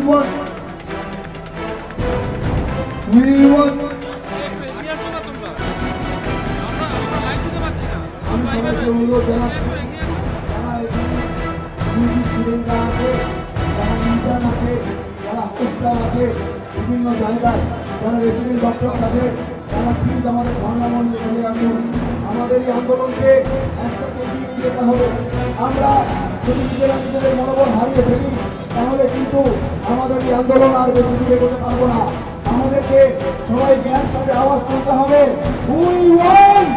want. We want. আমি সবাইকে অনুরোধ জানাচ্ছি, যারা এখানে ইউজি স্টুডেন্টরা আছে, যারা ইন্টার্ন আছে, যারা হোস্টার আছে, বিভিন্ন জায়গায় যারা রেসিডেন্ট ডক্টরস আছে, তারা প্লিজ আমাদের ধর্ণা মঞ্চে চলে আসুন। আমাদের এই আন্দোলনকে একসাথে এগিয়ে নিয়ে যেতে হবে। আমরা যদি নিজেদের মনোবল হারিয়ে ফেলি, তাহলে কিন্তু আমাদের এই আন্দোলন আর বেশি দূর এগোতে পারবো না। আমাদেরকে সবাইকে একসাথে আওয়াজ তুলতে হবে। We want!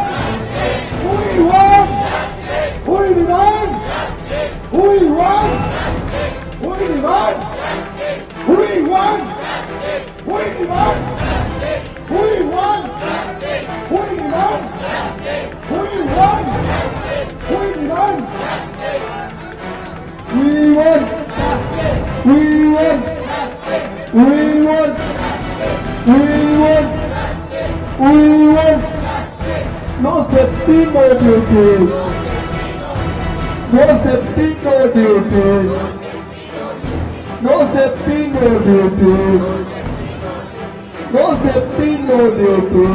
We want! We demand! We want! We demand! We want! We demand! We want! We demand! We want! We demand! We want! We want! We want! We want! We want! No safety, no duty. No safety, no duty. No safety, no duty. No safety, no duty.